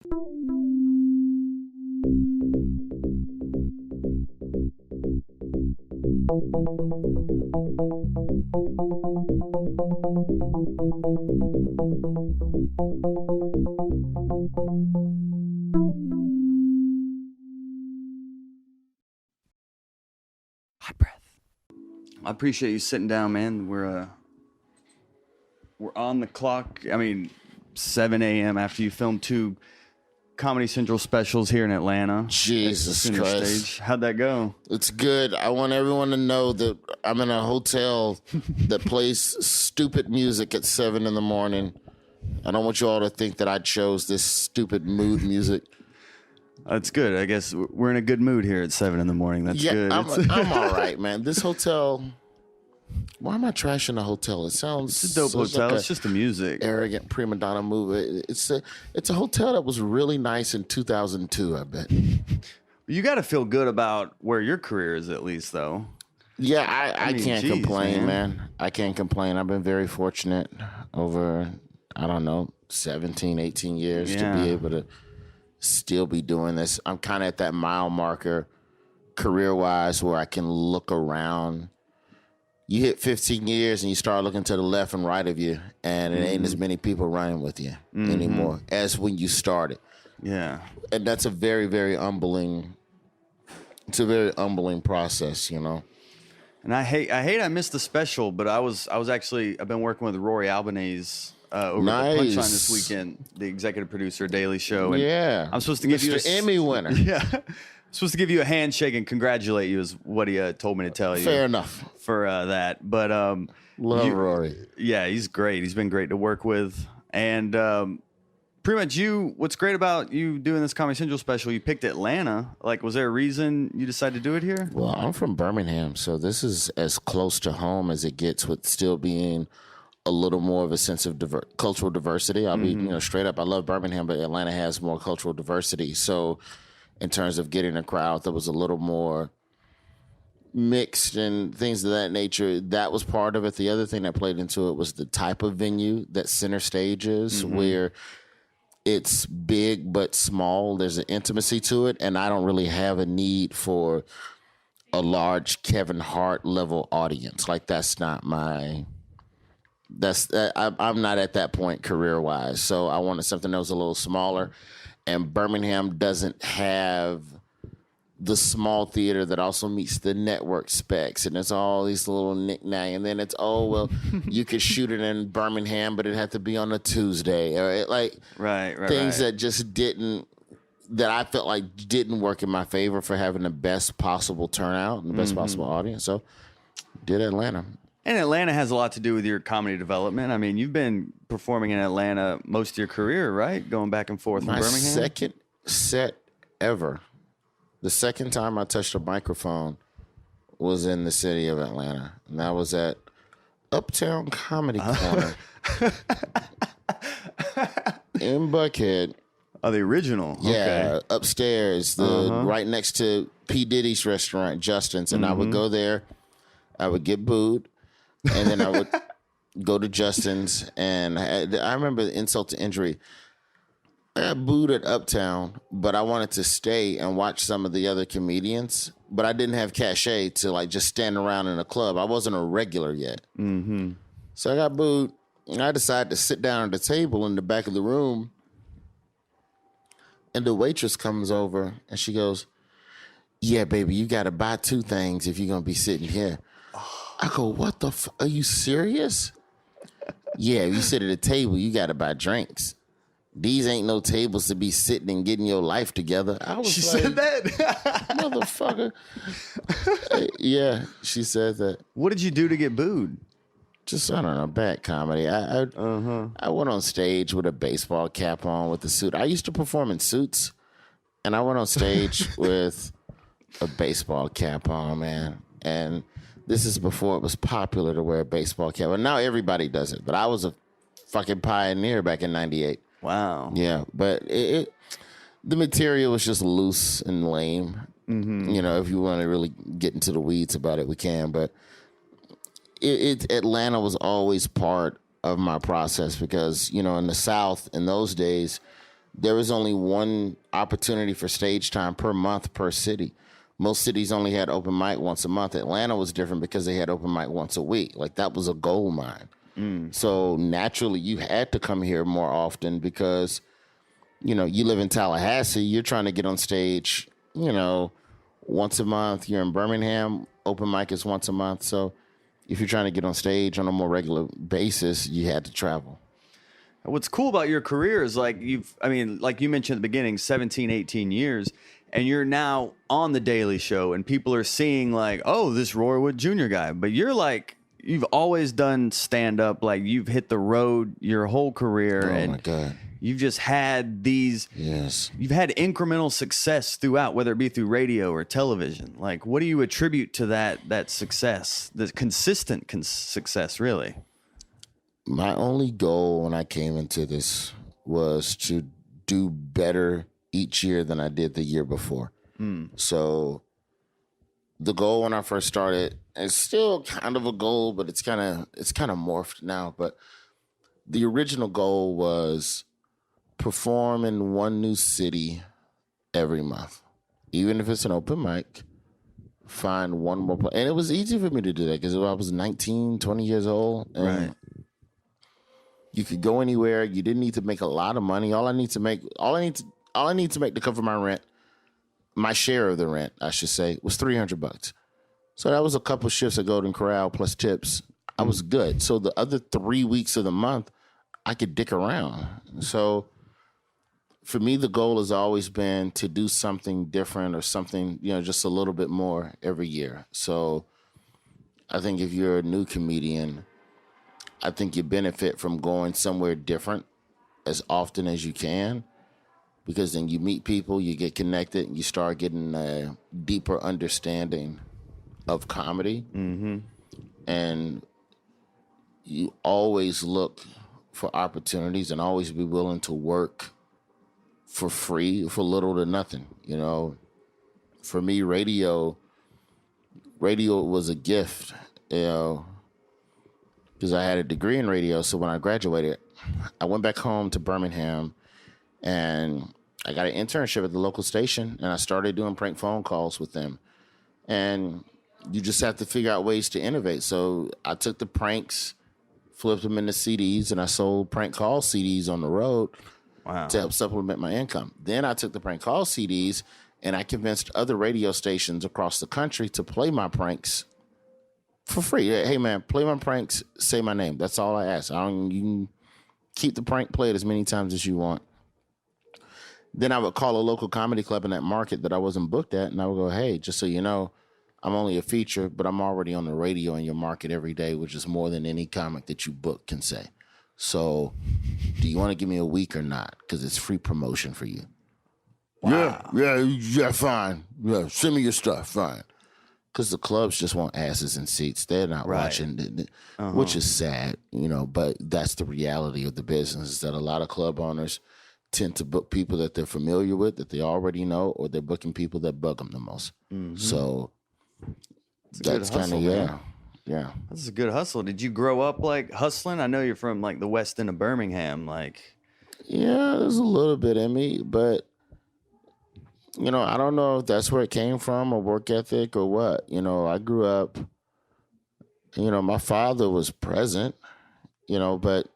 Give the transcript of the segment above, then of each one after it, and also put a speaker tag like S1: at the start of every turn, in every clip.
S1: Hot breath. I appreciate you sitting down, man. We're on the clock. I mean, 7 a.m. after you filmed 2 Comedy Central specials here in Atlanta.
S2: Jesus Christ.
S1: Stage. How'd that go?
S2: It's good. I want everyone to know that I'm in a hotel that plays stupid music at 7 in the morning. I don't want you all to think that I chose this stupid mood music.
S1: That's good. I guess we're in a good mood here at 7 in the morning. That's good.
S2: I'm all right, man. This hotel... Why am I trashing the hotel? It sounds...
S1: It's a dope hotel.
S2: Like
S1: it's just the music.
S2: Arrogant prima donna move. It's a hotel that was really nice in 2002, I bet.
S1: You got to feel good about where your career is, at least, though.
S2: Yeah, I can't complain, man. I can't complain. I've been very fortunate over, 17, 18 years to be able to still be doing this. I'm kind of at that mile marker career-wise where I can look around. You hit 15 years and you start looking to the left and right of you, and it ain't as many people running with you anymore as when you started.
S1: Yeah.
S2: And that's a very, very humbling... It's a very humbling process, you know.
S1: And I hate I missed the special, but I've been working with Rory Albanese over the Punchline this weekend, the executive producer of Daily Show. And I'm supposed to give you
S2: an Emmy winner.
S1: Yeah. I'm supposed to give you a handshake and congratulate you is what he told me to tell you.
S2: Fair enough.
S1: For that. But
S2: love Rory.
S1: Yeah, he's great. He's been great to work with. And pretty much what's great about you doing this Comedy Central special, you picked Atlanta. Like, was there a reason you decided to do it here?
S2: Well, I'm from Birmingham, so this is as close to home as it gets with still being a little more of a sense of cultural diversity. I'll be, straight up. I love Birmingham, but Atlanta has more cultural diversity. So in terms of getting a crowd that was a little more mixed and things of that nature, that was part of it. The other thing that played into it was the type of venue that Center Stage is, where it's big but small. There's an intimacy to it, and I don't really have a need for a large Kevin Hart level audience. Like, that's not my... I'm not at that point career-wise, so I wanted something that was a little smaller. And Birmingham doesn't have the small theater that also meets the network specs, and it's all these little knick-knack. And then it's, you could shoot it in Birmingham, but it had to be on a Tuesday, or things that just that I felt like didn't work in my favor for having the best possible turnout and the best possible audience. So did Atlanta.
S1: And Atlanta has a lot to do with your comedy development. I mean, you've been performing in Atlanta most of your career, right? Going back and forth from Birmingham?
S2: My second set ever. The second time I touched a microphone was in the city of Atlanta. And that was at Uptown Comedy Corner in Buckhead.
S1: Oh, the original?
S2: Yeah,
S1: okay.
S2: Upstairs, right next to P. Diddy's restaurant, Justin's. And I would go there. I would get booed. And then I would go to Justin's, and I remember the insult to injury. I got booed at Uptown, but I wanted to stay and watch some of the other comedians, but I didn't have cachet to just stand around in a club. I wasn't a regular yet. So I got booed, and I decided to sit down at the table in the back of the room, and the waitress comes over, and she goes, "Yeah, baby, you got to buy 2 things if you're going to be sitting here." I go, "What the are you serious?" "Yeah, you sit at a table, you got to buy drinks. These ain't no tables to be sitting and getting your life together."
S1: She said that?
S2: Motherfucker. Yeah, she said that.
S1: What did you do to get booed?
S2: Just, I don't know, bad comedy. I went on stage with a baseball cap on with a suit. I used to perform in suits, and I went on stage with a baseball cap on, man. And this is before it was popular to wear a baseball cap. And now everybody does it. But I was a fucking pioneer back in 98.
S1: Wow.
S2: Yeah, but the material was just loose and lame. If you want to really get into the weeds about it, we can. But Atlanta was always part of my process because, in the South in those days, there was only one opportunity for stage time per month per city. Most cities only had open mic once a month. Atlanta was different because they had open mic once a week. Like, that was a gold mine. So naturally, you had to come here more often because, you know, you live in Tallahassee. You're trying to get on stage, you know, once a month. You're in Birmingham. Open mic is once a month. So if you're trying to get on stage on a more regular basis, you had to travel.
S1: What's cool about your career is like like you mentioned at the beginning, 17, 18 years, and you're now on the Daily Show and people are seeing like, oh, this Roy Wood Jr. guy. But you're like, you've always done stand up. Like, you've hit the road your whole career.
S2: Oh,
S1: and
S2: my God.
S1: You've just had these, you've had incremental success throughout, whether it be through radio or television. Like, what do you attribute to that success, the consistent success, really?
S2: My only goal when I came into this was to do better each year than I did the year before. So the goal when I first started is still kind of a goal, but it's kind of morphed now. But the original goal was perform in one new city every month, even if it's an open mic. Find one more place. And it was easy for me to do that because I was 19, 20 years old. And
S1: right.
S2: You could go anywhere. You didn't need to make a lot of money. All I need to make to cover my rent, my share of the rent, I should say, was $300. So that was a couple shifts at Golden Corral plus tips. I was good. So the other 3 weeks of the month, I could dick around. So for me, the goal has always been to do something different or something, you know, just a little bit more every year. So I think if you're a new comedian, I think you benefit from going somewhere different as often as you can, because then you meet people, you get connected, and you start getting a deeper understanding of comedy. And you always look for opportunities and always be willing to work for free, for little to nothing. You know, for me, radio was a gift, you know, because I had a degree in radio. So when I graduated, I went back home to Birmingham and I got an internship at the local station and I started doing prank phone calls with them. And you just have to figure out ways to innovate. So I took the pranks, flipped them into CDs, and I sold prank call CDs on the road to help supplement my income. Then I took the prank call CDs and I convinced other radio stations across the country to play my pranks for free. Hey, man, play my pranks, say my name. That's all I ask. You can keep the prank played as many times as you want. Then I would call a local comedy club in that market that I wasn't booked at, and I would go, hey, just so you know, I'm only a feature, but I'm already on the radio in your market every day, which is more than any comic that you book can say. So do you want to give me a week or not? Because it's free promotion for you. Wow. Yeah, fine. Yeah, send me your stuff, fine. Because the clubs just want asses in seats. They're not watching, which is sad, you know, but that's the reality of the business, is that a lot of club owners tend to book people that they're familiar with, that they already know, or they're booking people that bug them the most. So that's kind of, yeah.
S1: That's a good hustle. Did you grow up like hustling? I know you're from like the west end of Birmingham. Like,
S2: yeah, there's a little bit in me, but you know, I don't know if that's where it came from or work ethic or what. You know, I grew up, you know, my father was present, you know, but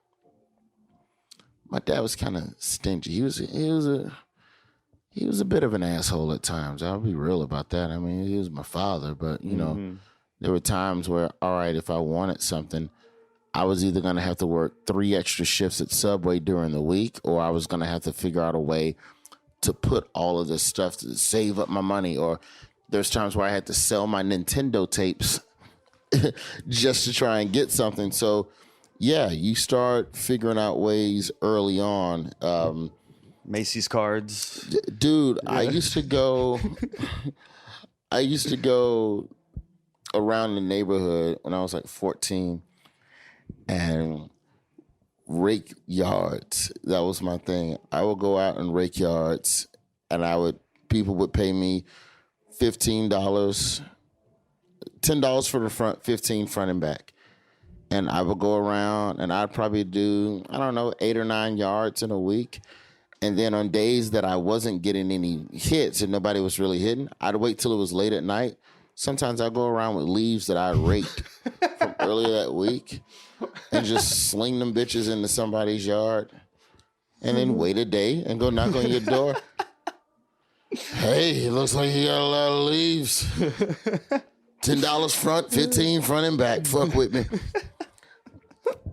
S2: my dad was kind of stingy. He was a bit of an asshole at times. I'll be real about that. I mean, he was my father, but you know, there were times where, all right, if I wanted something, I was either going to have to work 3 extra shifts at Subway during the week, or I was going to have to figure out a way to put all of this stuff to save up my money. Or there's times where I had to sell my Nintendo tapes just to try and get something. So yeah, you start figuring out ways early on.
S1: Macy's cards.
S2: Dude, yeah. I used to go around the neighborhood when I was like 14 and rake yards. That was my thing. I would go out and rake yards, and people would pay me $15, $10 for the front, $15 front and back. And I would go around and I'd probably do, I don't know, 8 or 9 yards in a week. And then on days that I wasn't getting any hits and nobody was really hitting, I'd wait till it was late at night. Sometimes I go around with leaves that I raked from earlier that week and just sling them bitches into somebody's yard and then wait a day and go knock on your door. Hey, it looks like you got a lot of leaves. $10 front, $15 front and back. Fuck with me.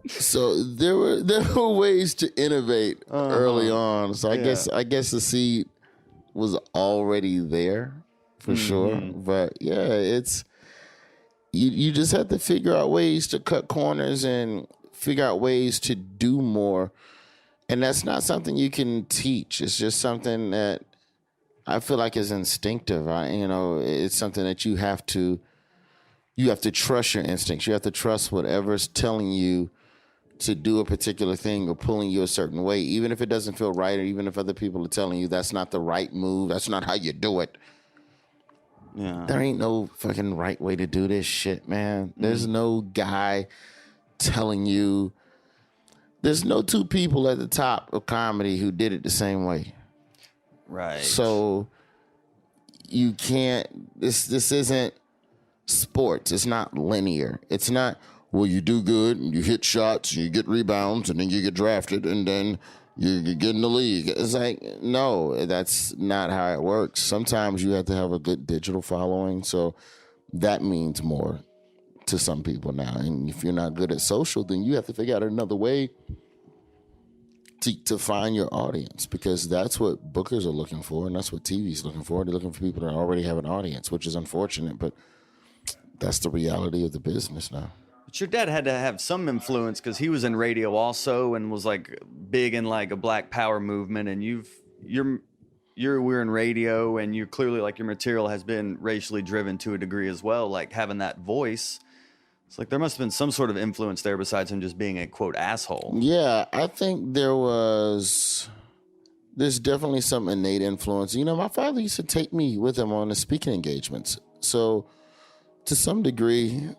S2: So there were ways to innovate early on. So I guess the seed was already there for sure. But yeah, it's you just have to figure out ways to cut corners and figure out ways to do more. And that's not something you can teach. It's just something that I feel like is instinctive. It's something that you have to trust your instincts. You have to trust whatever's telling you to do a particular thing or pulling you a certain way, even if it doesn't feel right, or even if other people are telling you that's not the right move, that's not how you do it. Yeah. There ain't no fucking right way to do this shit, man. There's no guy telling you. There's no two people at the top of comedy who did it the same way.
S1: Right.
S2: So you can't, this isn't sports. It's not linear. It's not, well, you do good and you hit shots, you get rebounds, and then you get drafted, and then you get in the league. It's like, no, that's not how it works. Sometimes you have to have a good digital following, so that means more to some people now. And if you're not good at social, then you have to figure out another way to find your audience, because that's what bookers are looking for, and that's what TV's looking for. They're looking for people that already have an audience, which is unfortunate, but that's the reality of the business now.
S1: But your dad had to have some influence because he was in radio also and was like big in like a Black Power movement, and we're in radio, and you clearly, like, your material has been racially driven to a degree as well, like having that voice. It's like there must have been some sort of influence there besides him just being a, quote, asshole.
S2: Yeah, I think there's definitely some innate influence. My father used to take me with him on the speaking engagements. So to some degree,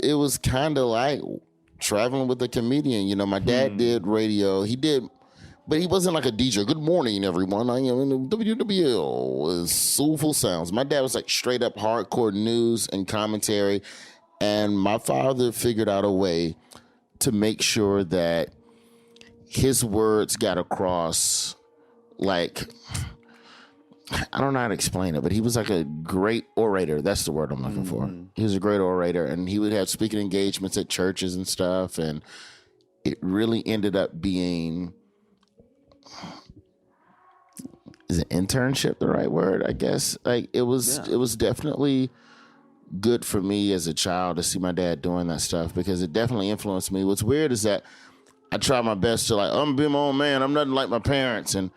S2: it was kind of like traveling with a comedian. My dad did radio. He did, but he wasn't like a DJ. Good morning, everyone. I am in the WWL. Soulful Sounds. My dad was like straight up hardcore news and commentary. And my father figured out a way to make sure that his words got across, like, I don't know how to explain it, but he was like a great orator. That's the word I'm looking for. He was a great orator, and he would have speaking engagements at churches and stuff, and it really ended up being, is an internship the right word? I guess. Like, it was definitely good for me as a child to see my dad doing that stuff, because it definitely influenced me. What's weird is that I try my best to, like, I'm gonna be my own man. I'm nothing like my parents, and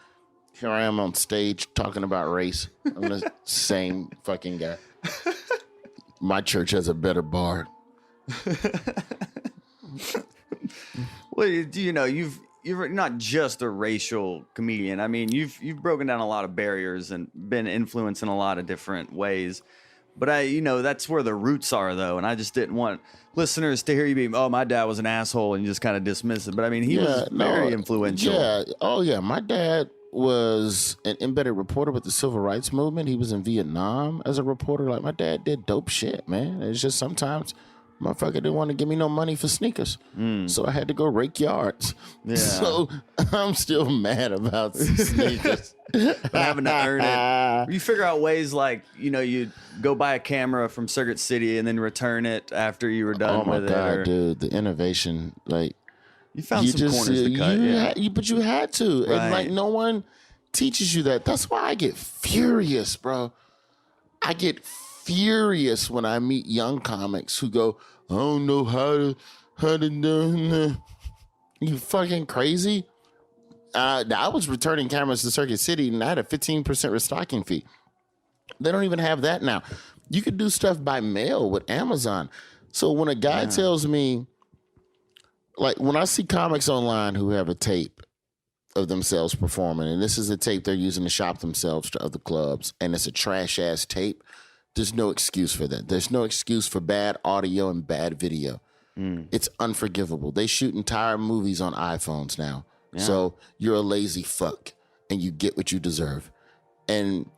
S2: here I am on stage talking about race. I'm the same fucking guy. My church has a better bar.
S1: Well, you're not just a racial comedian. I mean, you've broken down a lot of barriers and been influenced in a lot of different ways. But that's where the roots are, though. And I just didn't want listeners to hear you be, oh, my dad was an asshole, and you just kind of dismiss it. But I mean, he was very influential.
S2: Yeah. Oh, yeah. My dad was an embedded reporter with the Civil Rights Movement. He was in Vietnam as a reporter. Like, my dad did dope shit, man. It's just sometimes motherfucker didn't want to give me no money for sneakers. So I had to go rake yards. Yeah. So I'm still mad about sneakers.
S1: But having to earn it. You figure out ways like, you go buy a camera from Circuit City and then return it after you were done with it. Oh my God,
S2: dude. The innovation, like,
S1: you found some corners to cut.
S2: But you had to. Right. And like, no one teaches you that. That's why I get furious, bro. I get furious when I meet young comics who go, I don't know how to do. You fucking crazy? I was returning cameras to Circuit City, and I had a 15% restocking fee. They don't even have that now. You could do stuff by mail with Amazon. So when a guy tells me, like, when I see comics online who have a tape of themselves performing, and this is a tape they're using to shop themselves to other clubs, and it's a trash-ass tape, there's no excuse for that. There's no excuse for bad audio and bad video. It's unforgivable. They shoot entire movies on iPhones now. So you're a lazy fuck and you get what you deserve. And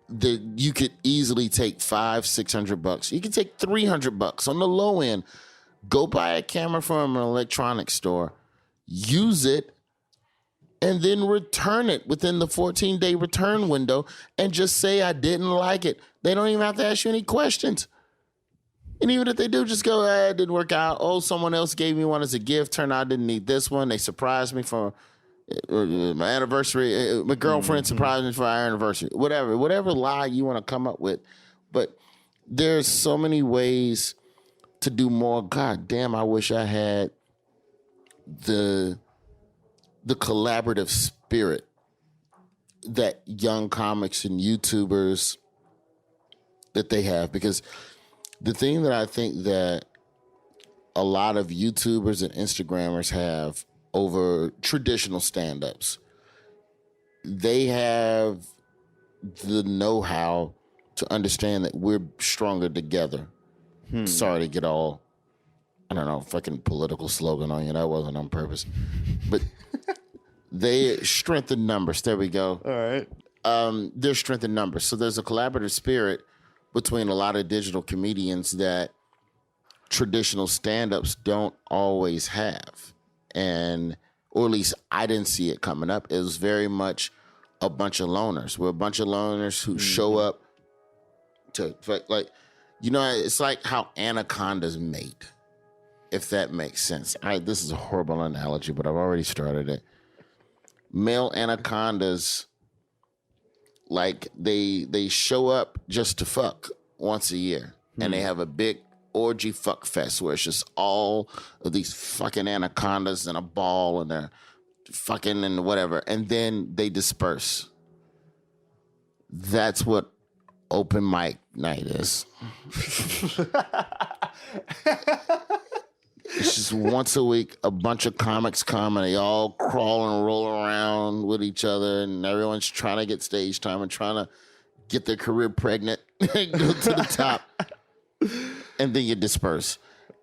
S2: you could easily take $500-600. You could take $300 on the low end. Go buy a camera from an electronics store, use it, and then return it within the 14-day return window and just say, I didn't like it. They don't even have to ask you any questions. And even if they do, just go, it didn't work out. Oh, someone else gave me one as a gift. Turned out I didn't need this one. They surprised me for my anniversary. My girlfriend surprised me for our anniversary. Whatever lie you want to come up with. But there's so many ways to do more. God damn, I wish I had the collaborative spirit that young comics and YouTubers that they have. Because the thing that I think that a lot of YouTubers and Instagrammers have over traditional stand-ups, they have the know-how to understand that we're stronger together. Sorry to get all, I don't know, fucking political slogan on you. That wasn't on purpose. But they strengthen numbers. There we go.
S1: All right.
S2: They're strengthened numbers. So there's a collaborative spirit between a lot of digital comedians that traditional stand-ups don't always have. And, or at least I didn't see it coming up. It was very much a bunch of loners. We're a bunch of loners who show up to, like, you know, it's like how anacondas mate, if that makes sense. This is a horrible analogy, but I've already started it. Male anacondas, like, they show up just to fuck once a year. And they have a big orgy fuck fest where it's just all of these fucking anacondas in a ball and they're fucking and whatever. And then they disperse. That's what open mic night is. It's just once a week, a bunch of comics come and they all crawl and roll around with each other, and everyone's trying to get stage time and trying to get their career pregnant and go to the top. And then you disperse.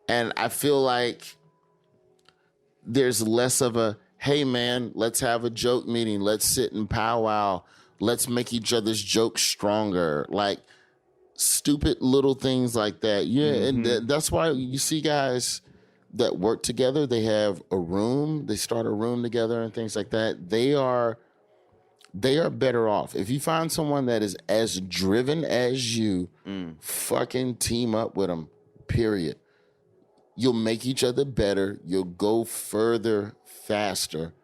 S2: And I feel like there's less of a, hey man, let's have a joke meeting. Let's sit and powwow. Let's make each other's jokes stronger. Like stupid little things like that. Yeah, and that's why you see guys that work together. They have a room. They start a room together and things like that. They are better off. If you find someone that is as driven as you, fucking team up with them, period. You'll make each other better. You'll go further, faster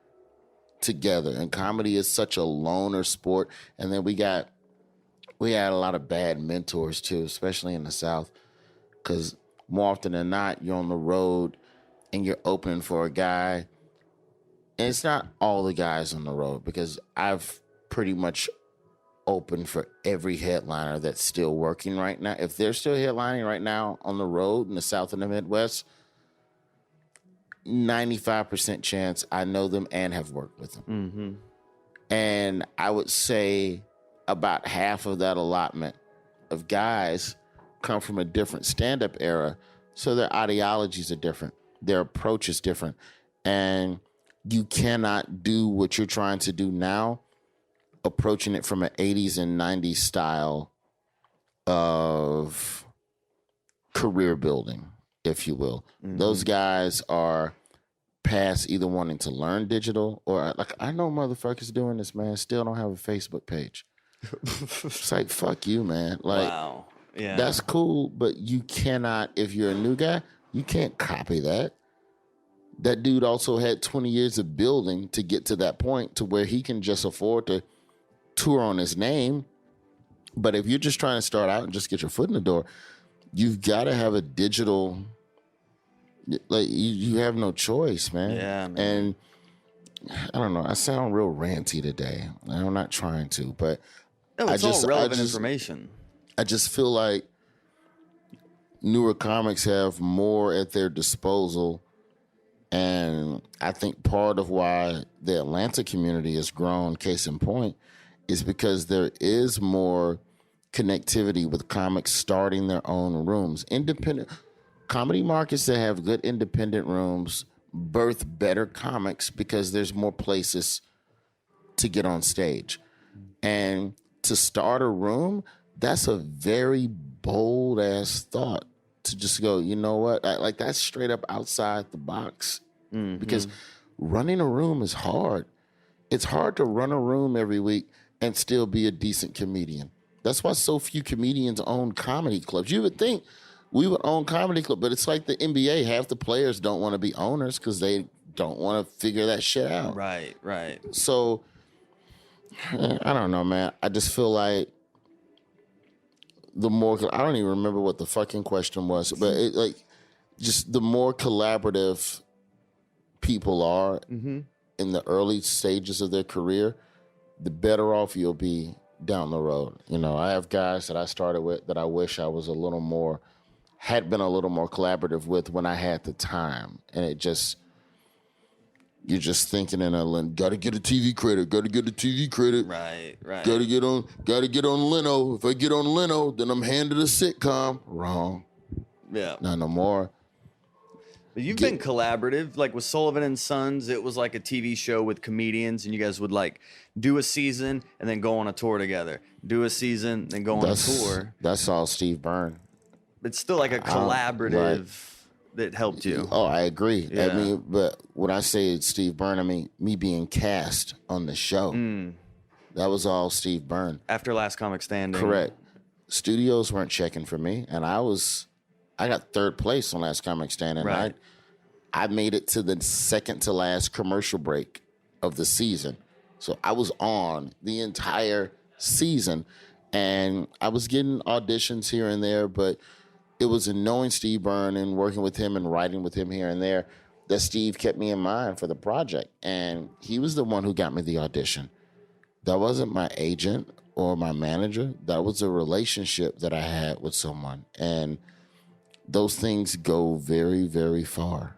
S2: together. And comedy is such a loner sport. And then we had a lot of bad mentors too, especially in the South, because more often than not, you're on the road and you're opening for a guy. And it's not all the guys on the road, because I've pretty much opened for every headliner that's still working right now. If they're still headlining right now on the road in the South and the Midwest, 95% chance I know them and have worked with them. And I would say about half of that allotment of guys come from a different stand-up era, so their ideologies are different. Their approach is different. And you cannot do what you're trying to do now, approaching it from an 80s and 90s style of career building, if you will. Those guys are past either wanting to learn digital or, like, I know motherfuckers doing this, man, still don't have a Facebook page. It's like, fuck you, man. Like,
S1: wow. Yeah.
S2: That's cool, but you cannot, if you're a new guy, you can't copy that. That dude also had 20 years of building to get to that point to where he can just afford to tour on his name. But if you're just trying to start out and just get your foot in the door, you've got to have a digital, like, you have no choice, man.
S1: Yeah, man.
S2: And I don't know, I sound real ranty today. I'm not trying to, but
S1: no, it's all relevant information.
S2: I just feel like newer comics have more at their disposal. And I think part of why the Atlanta community has grown, case in point, is because there is more connectivity with comics starting their own rooms. Independent comedy markets that have good independent rooms birth better comics because there's more places to get on stage. And to start a room, that's a very bold ass thought to just go, you know what? Like that's straight up outside the box. Because running a room is hard. It's hard to run a room every week and still be a decent comedian. That's why so few comedians own comedy clubs. You would think we would own comedy club, but it's like the NBA. Half the players don't want to be owners because they don't want to figure that shit out.
S1: Right.
S2: So I don't know, man. I just feel like the more, I don't even remember what the fucking question was, but just the more collaborative people are in the early stages of their career, the better off you'll be down the road. You know, I have guys that I started with that I wish I was had been a little more collaborative with when I had the time. And you're just thinking gotta get a TV credit.
S1: Right.
S2: Gotta get on Leno. If I get on Leno, then I'm handed a sitcom. Wrong.
S1: Yeah.
S2: Not no more.
S1: But you've been collaborative, like with Sullivan and Sons. It was like a TV show with comedians, and you guys would like do a season and then go on a tour together. Do a season, then go on a tour.
S2: That's all Steve Byrne.
S1: It's still like a collaborative that helped you.
S2: Oh, I agree.
S1: Yeah.
S2: I mean, but when I say Steve Byrne, I mean me being cast on the show. That was all Steve Byrne.
S1: After Last Comic Standing.
S2: Correct. Studios weren't checking for me, and I got third place on Last Comic Standing.
S1: Right.
S2: I made it to the second to last commercial break of the season. So I was on the entire season, and I was getting auditions here and there, but it was in knowing Steve Byrne and working with him and writing with him here and there that Steve kept me in mind for the project. And he was the one who got me the audition. That wasn't my agent or my manager. That was a relationship that I had with someone. And those things go very, very far.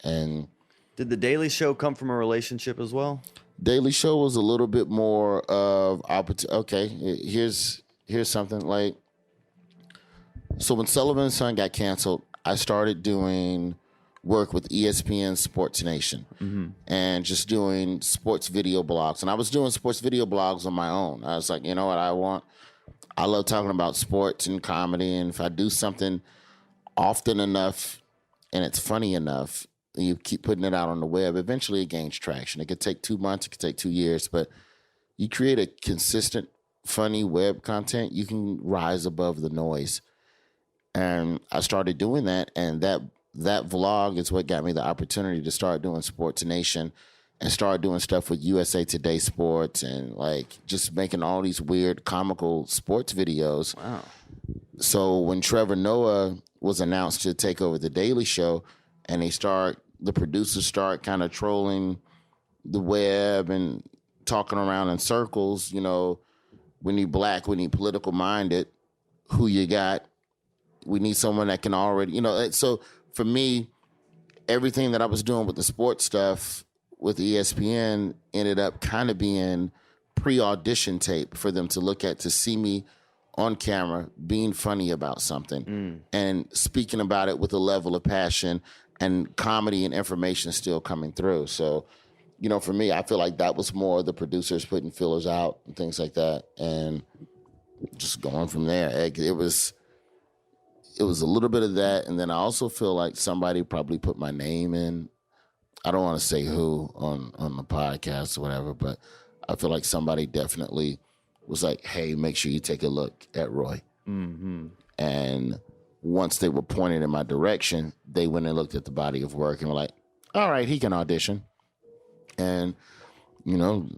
S2: And
S1: did the Daily Show come from a relationship as well?
S2: Daily Show was a little bit more of opportunity. Okay, here's something like, so when Sullivan and Son got canceled, I started doing work with ESPN Sports Nation and just doing sports video blogs. And I was doing sports video blogs on my own. I was like, you know what I love talking about sports and comedy. And if I do something often enough and it's funny enough, you keep putting it out on the web, eventually it gains traction. It could take 2 months, it could take 2 years, but you create a consistent, funny web content, you can rise above the noise. And I started doing that, and that vlog is what got me the opportunity to start doing Sports Nation and start doing stuff with USA Today Sports and like just making all these weird comical sports videos.
S1: Wow.
S2: So when Trevor Noah was announced to take over the Daily Show, and the producers start kind of trolling the web and talking around in circles, you know, we need black, we need political minded, who you got? We need someone that can already, you know. So for me, everything that I was doing with the sports stuff with ESPN ended up kind of being pre-audition tape for them to look at, to see me on camera being funny about something and speaking about it with a level of passion and comedy and information still coming through. So, you know, for me, I feel like that was more the producers putting fillers out and things like that, and just going from there. It was a little bit of that, and then I also feel like somebody probably put my name in. I don't want to say who on the podcast or whatever, but I feel like somebody definitely was like, hey, make sure you take a look at Roy. And once they were pointed in my direction, they went and looked at the body of work and were like, all right, he can audition. And, you know,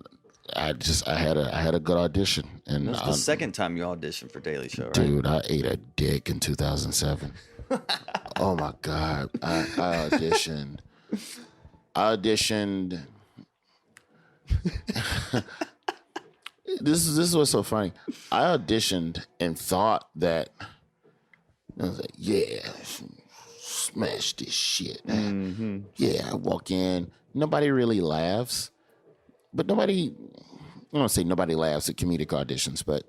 S2: I had a good audition. And
S1: that's the second time you auditioned for Daily Show, right?
S2: Dude, I ate a dick in 2007. Oh my God. I auditioned. This is what's so funny. I auditioned and thought that, I was like, yeah, smash this shit. Yeah, I walk in. Nobody really laughs. But I don't say nobody laughs at comedic auditions, but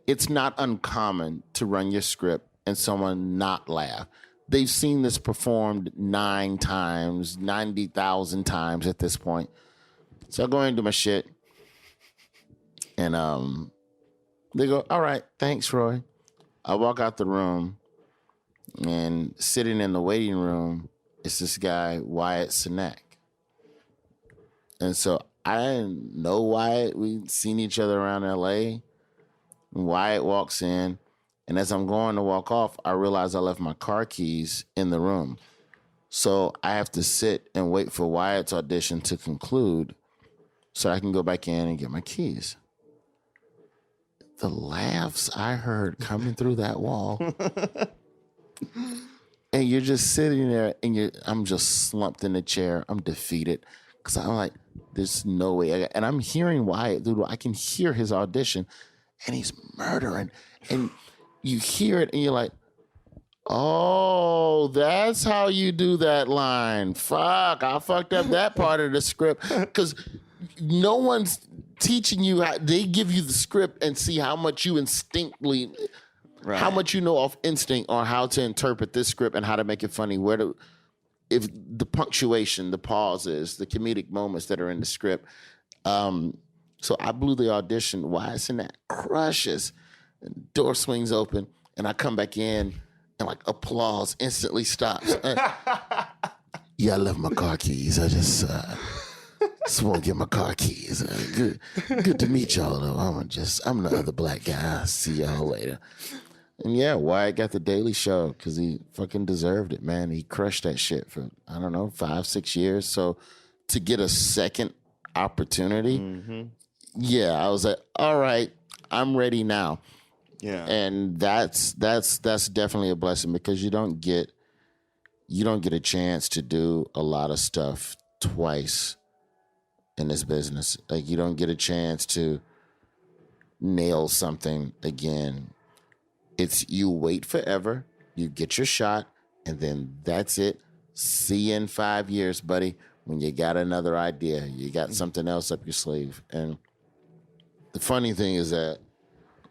S2: it's not uncommon to run your script and someone not laugh. they've seen this performed 9 times, 90,000 times at this point. So I go into my shit, and they go, all right, thanks, Roy. I walk out the room, and sitting in the waiting room is this guy, Wyatt Cenac. And so I didn't know Wyatt. We'd seen each other around L.A. And Wyatt walks in, and as I'm going to walk off, I realize I left my car keys in the room. So I have to sit and wait for Wyatt's audition to conclude so I can go back in and get my keys. The laughs I heard coming through that wall. And you're just sitting there, and I'm just slumped in the chair. I'm defeated because I'm like, there's no way. And I'm hearing Wyatt, dude. I can hear his audition, and he's murdering. And you hear it, and you're like, oh, that's how you do that line. Fuck, I fucked up that part of the script because no one's teaching you how. They give you the script and see how much you instinctively. Right. How much you know off instinct on how to interpret this script and how to make it funny, if the punctuation, the pauses, the comedic moments that are in the script. So I blew the audition. Why isn't that crushes? And door swings open, and I come back in, and like applause instantly stops. Yeah, I left my car keys. I just won't get my car keys. Good to meet y'all. Though I'm the other black guy. I'll see y'all later. And yeah, Wyatt got the Daily Show because he fucking deserved it, man. He crushed that shit for, I don't know, 5-6 years. So to get a second opportunity, yeah, I was like, all right, I'm ready now. Yeah. And that's definitely a blessing because you don't get a chance to do a lot of stuff twice in this business. Like, you don't get a chance to nail something again. It's you wait forever, you get your shot, and then that's it. See you in 5 years, buddy, when you got another idea. You got something else up your sleeve. And the funny thing is that,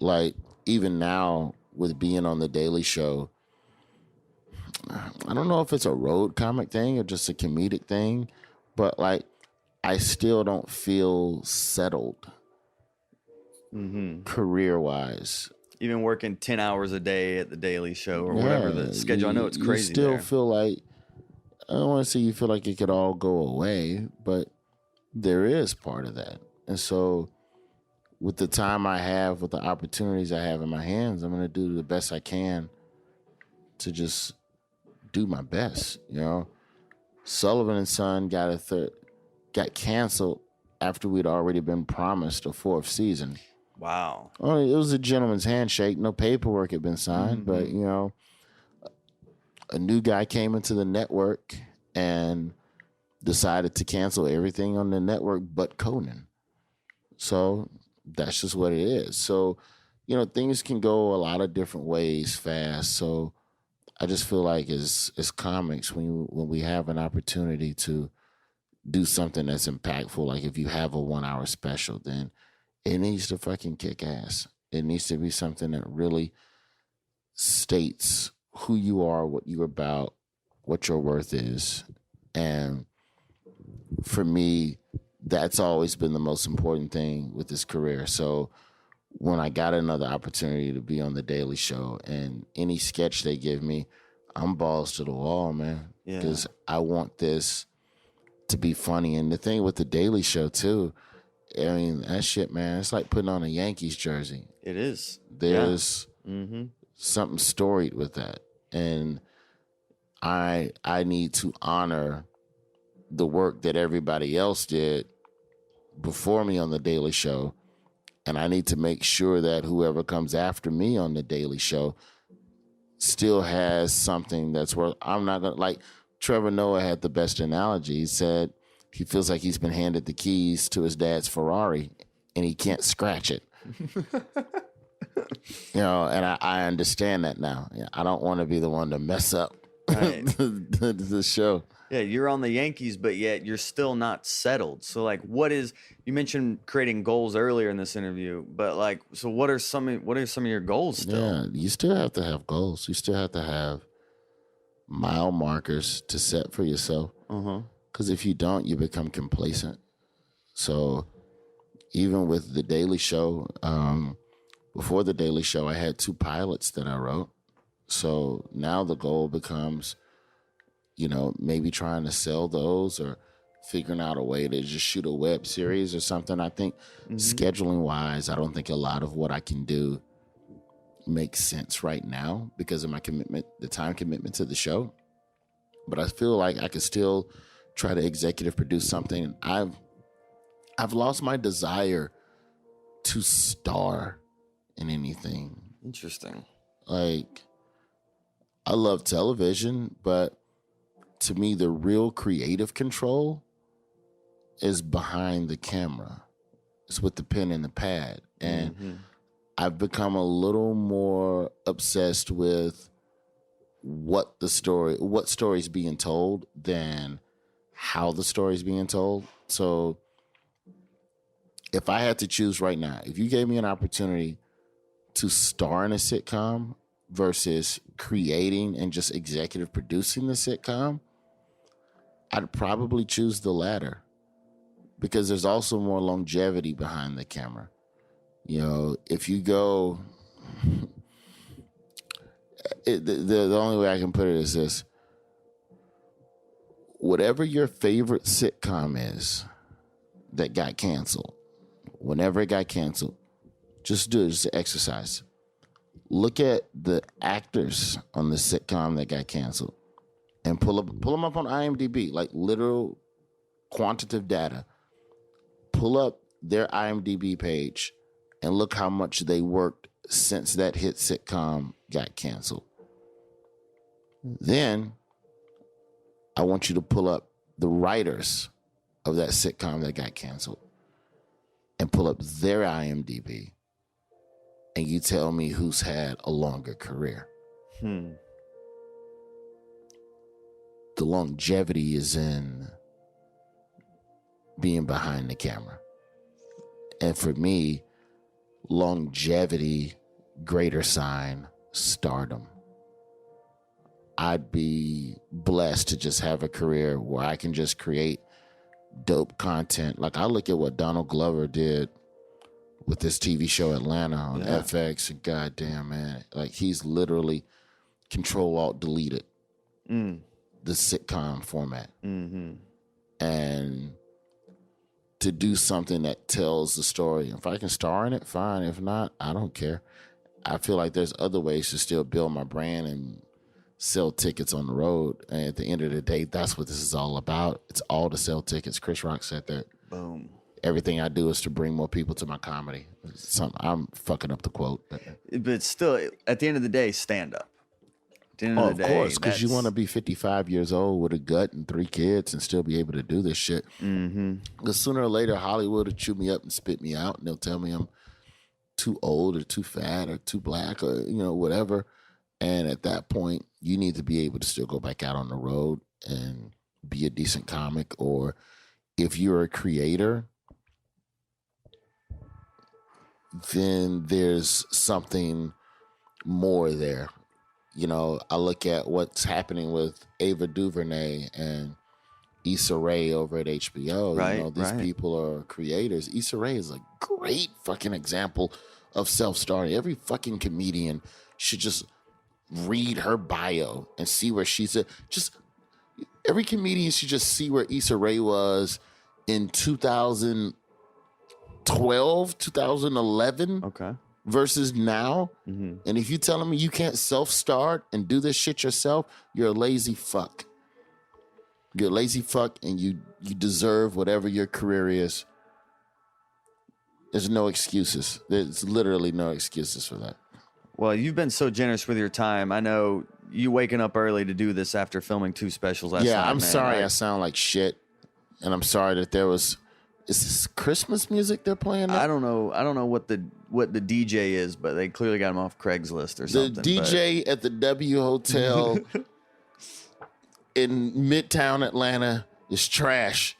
S2: like, even now with being on the Daily Show, I don't know if it's a road comic thing or just a comedic thing, but, like, I still don't feel settled career-wise.
S1: Even working 10 hours a day at the Daily Show or whatever the schedule. I know it's crazy.
S2: You still
S1: there.
S2: feel like, I don't want to say you feel like it could all go away, but there is part of that. And so with the time I have, with the opportunities I have in my hands, I'm going to do the best I can to just do my best, you know. Sullivan and Son got canceled after we'd already been promised a 4th season.
S1: Wow.
S2: Well, it was a gentleman's handshake. No paperwork had been signed, but, you know, a new guy came into the network and decided to cancel everything on the network but Conan. So that's just what it is. So, you know, things can go a lot of different ways fast. So I just feel like as comics, when we have an opportunity to do something that's impactful, like if you have a 1-hour special, then it needs to fucking kick ass. It needs to be something that really states who you are, what you're about, what your worth is. And for me, that's always been the most important thing with this career. So when I got another opportunity to be on the Daily Show and any sketch they give me, I'm balls to the wall, man. Because I want this to be funny. And the thing with the Daily Show, too, I mean, that shit, man, it's like putting on a Yankees jersey.
S1: It is.
S2: There's something storied with that. And I need to honor the work that everybody else did before me on the Daily Show. And I need to make sure that whoever comes after me on the Daily Show still has something that's worth. I'm not going to, like, Trevor Noah had the best analogy. He said he feels like he's been handed the keys to his dad's Ferrari and he can't scratch it. You know, and I understand that now. I don't want to be the one to mess up the show.
S1: Yeah, you're on the Yankees, but yet you're still not settled. So, like, you mentioned creating goals earlier in this interview, but, like, so what are some of your goals still?
S2: Yeah, you still have to have goals. You still have to have mile markers to set for yourself. Because if you don't, you become complacent. So even with The Daily Show, before The Daily Show, I had 2 pilots that I wrote. So now the goal becomes, maybe trying to sell those or figuring out a way to just shoot a web series or something. I think scheduling wise, I don't think a lot of what I can do makes sense right now because of my commitment, the time commitment to the show. But I feel like I could still try to executive produce something. I've lost my desire to star in anything.
S1: Interesting.
S2: Like, I love television, but to me, the real creative control is behind the camera. It's with the pen and the pad. And I've become a little more obsessed with what story's being told than how the story's being told. So if I had to choose right now, if you gave me an opportunity to star in a sitcom versus creating and just executive producing the sitcom, I'd probably choose the latter because there's also more longevity behind the camera. If you go, the only way I can put it is this. Whatever your favorite sitcom is that got canceled, whenever it got canceled, just do it, just an exercise. Look at the actors on the sitcom that got canceled and pull them up on IMDb, like literal quantitative data. Pull up their IMDb page and look how much they worked since that hit sitcom got canceled. Then I want you to pull up the writers of that sitcom that got canceled and pull up their IMDb, and you tell me who's had a longer career. The longevity is in being behind the camera. And for me, longevity, greater sign, stardom. I'd be blessed to just have a career where I can just create dope content. Like I look at what Donald Glover did with this TV show Atlanta on FX, and goddamn, man, like he's literally Control-Alt-Deleted the sitcom format. And to do something that tells the story. If I can star in it, fine. If not, I don't care. I feel like there's other ways to still build my brand and sell tickets on the road. And at the end of the day, that's what this is all about. It's all to sell tickets. Chris Rock said that.
S1: Boom.
S2: Everything I do is to bring more people to my comedy. I'm fucking up the quote.
S1: But still, at the end of the day, stand up.
S2: Of course, because you want to be 55 years old with a gut and 3 kids and still be able to do this shit. Because sooner or later, Hollywood will chew me up and spit me out, and they'll tell me I'm too old or too fat or too black or whatever. And at that point, you need to be able to still go back out on the road and be a decent comic. Or if you're a creator, then there's something more there. I look at what's happening with Ava DuVernay and Issa Rae over at HBO.
S1: Right,
S2: these people are creators. Issa Rae is a great fucking example of self-starting. Every fucking comedian should just read her bio and see where she's at. Every comedian should just see where Issa Rae was in 2012, 2011.
S1: Okay.
S2: Versus now. And if you're telling me you can't self-start and do this shit yourself, you're a lazy fuck. You're a lazy fuck, and you deserve whatever your career is. There's no excuses. There's literally no excuses for that.
S1: Well, you've been so generous with your time. I know you waking up early to do this after filming 2 specials last night.
S2: Yeah, I'm sorry I sound like shit, and I'm sorry that there was... Is this Christmas music they're playing now?
S1: I don't know what the DJ is, but they clearly got him off Craigslist or something.
S2: The DJ at the W Hotel in Midtown Atlanta is trash.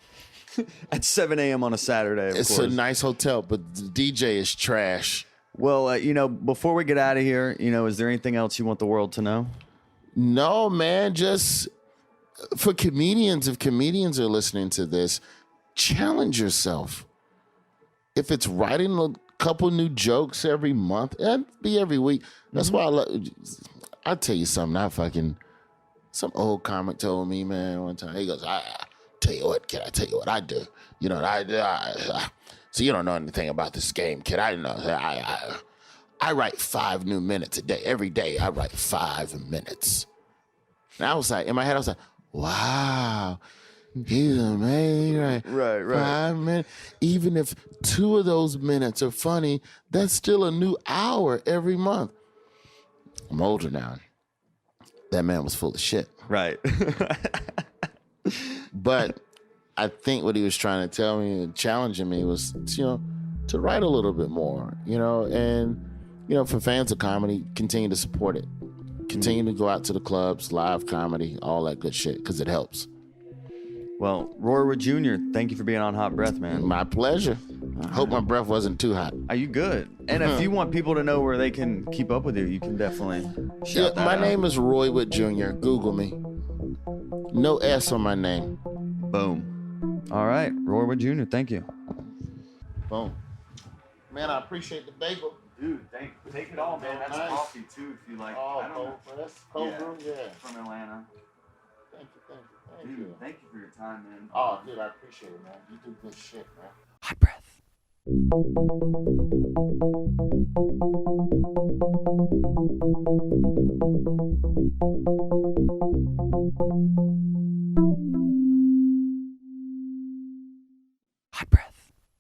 S1: At 7 a.m. on a Saturday, of
S2: it's
S1: course.
S2: A nice hotel, but the DJ is trash.
S1: Well, before we get out of here, is there anything else you want the world to know?
S2: No, man, just for comedians, if comedians are listening to this, challenge yourself. If it's writing a couple new jokes every month, and be every week. That's why I'll tell you something. Some old comic told me, man, one time. He goes, I tell you what, kid, I tell you what I do. You know, so you don't know anything about this game, kid. I know. I write 5 new minutes a day. Every day I write 5 minutes. And I was like, in my head, I was like, wow, he's amazing.
S1: Right.
S2: 5 minutes. Even if 2 of those minutes are funny, that's still a new hour every month. I'm older now. That man was full of shit.
S1: Right.
S2: But I think what he was trying to tell me and challenging me was, to write a little bit more, and, for fans of comedy, continue to support it. Continue to go out to the clubs, live comedy, all that good shit, because it helps.
S1: Well, Roy Wood Jr., thank you for being on Hot Breath, man.
S2: My pleasure. I hope my breath wasn't too hot.
S1: Are you good? And if you want people to know where they can keep up with you, you can definitely shout that
S2: My
S1: out.
S2: name is Roy Wood Jr. Google me. No S on my name.
S1: Boom. All right, Roy Wood Jr., thank you.
S2: Boom. Man, I appreciate the bagel.
S1: Dude, take it all, man. That's
S2: Nice.
S1: coffee, too, if you like.
S2: Oh,
S1: I don't know.
S2: that's cold brew? Yeah.
S1: From Atlanta.
S2: Thank you.
S1: Dude, thank you for your time, man.
S2: Oh, dude, I appreciate it, man. You do good shit, man.
S1: Hot Breath.